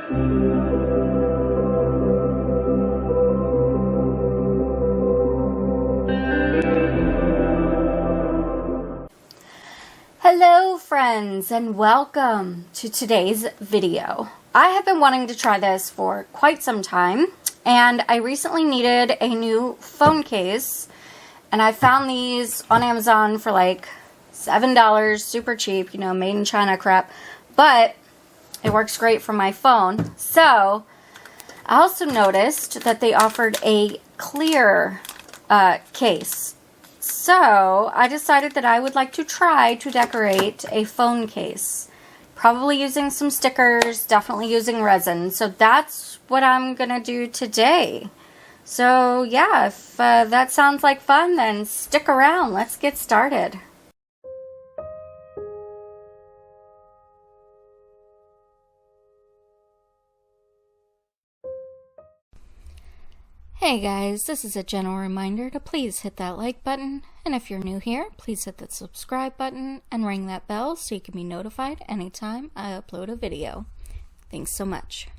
Hello friends, and welcome to today's video. I have been wanting to try this for quite some time, and I recently needed a new phone case, and I found these on Amazon for like $7, super cheap, you know, made in China crap, but it works great for my phone. So I also noticed that they offered a clear case. So I decided that I would like to try to decorate a phone case. Probably using some stickers, definitely using resin. So that's what I'm going to do today. So yeah, if that sounds like fun, then stick around. Let's get started. Hey guys, this is a gentle reminder to please hit that like button, and if you're new here, please hit the subscribe button and ring that bell so you can be notified anytime I upload a video. Thanks so much.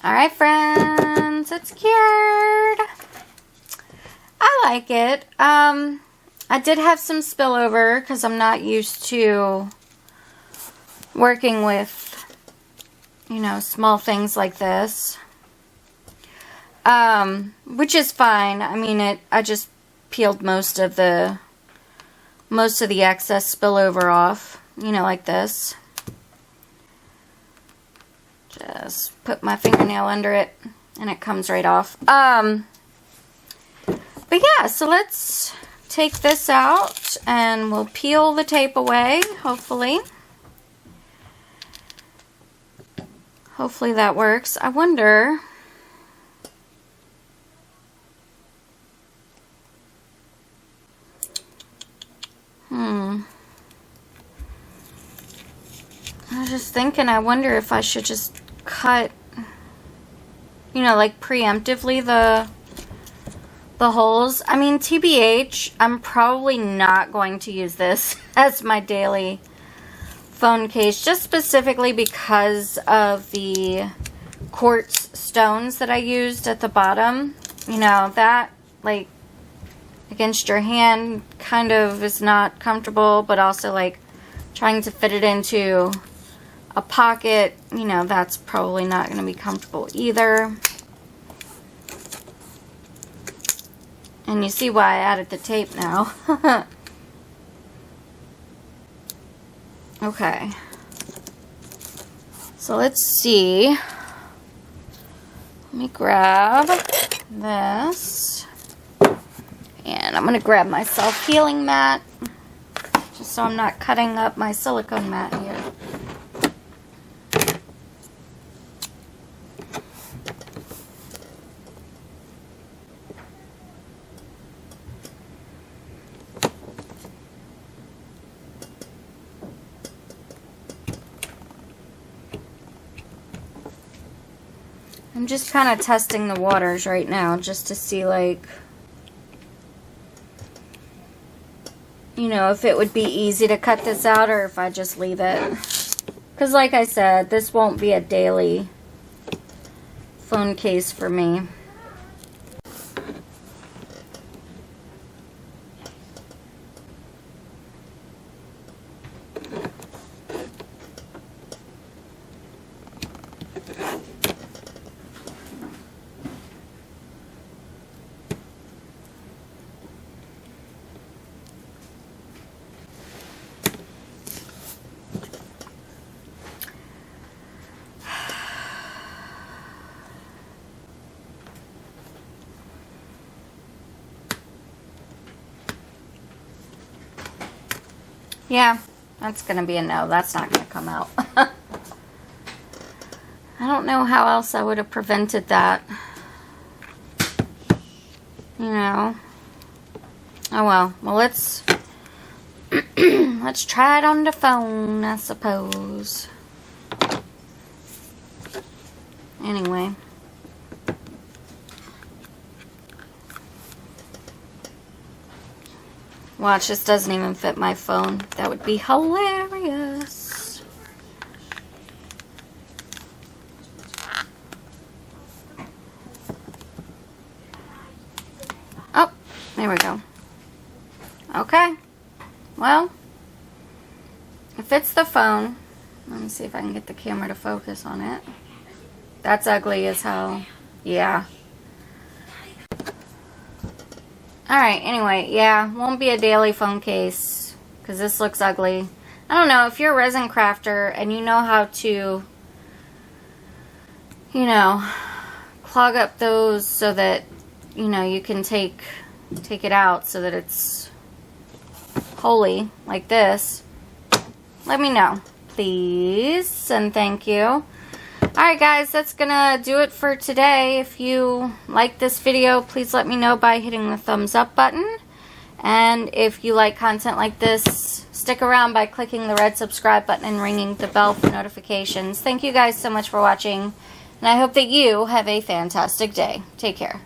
Alright, friends, it's cured. I like it. I did have some spillover because I'm not used to working with, you know, small things like this. Which is fine. I mean, I just peeled most of the excess spillover off, you know, like this. Just put my fingernail under it and it comes right off. But yeah, so let's take this out and we'll peel the tape away, hopefully. Hopefully that works. I wonder... I was just thinking, I wonder if I should just cut, you know, like preemptively the holes. I mean, TBH, I'm probably not going to use this as my daily phone case, just specifically because of the quartz stones that I used at the bottom. You know, that, like, against your hand kind of is not comfortable, but also, like, trying to fit it into a pocket, you know, that's probably not going to be comfortable either. And you see why I added the tape now. Okay. So let's see. Let me grab this. And I'm going to grab my self-healing mat, just so I'm not cutting up my silicone mat here. I'm just kind of testing the waters right now just to see, like, you know, if it would be easy to cut this out or if I just leave it. Because like I said, this won't be a daily phone case for me. Yeah, that's going to be a no. That's not going to come out. I don't know how else I would have prevented that. You know. Oh well. Well, let's let's try it on the phone, I suppose. Anyway. Watch, this doesn't even fit my phone. That would be hilarious. Oh, there we go. Okay. Well, it fits the phone. Let me see if I can get the camera to focus on it. That's ugly as hell. Yeah. Alright, anyway, yeah, won't be a daily phone case because this looks ugly. I don't know, if you're a resin crafter and you know how to, you know, clog up those so that, you know, you can take it out so that it's holy like this, let me know, please, and thank you. Alright guys, that's gonna do it for today. If you like this video, please let me know by hitting the thumbs up button. And if you like content like this, stick around by clicking the red subscribe button and ringing the bell for notifications. Thank you guys so much for watching, and I hope that you have a fantastic day. Take care.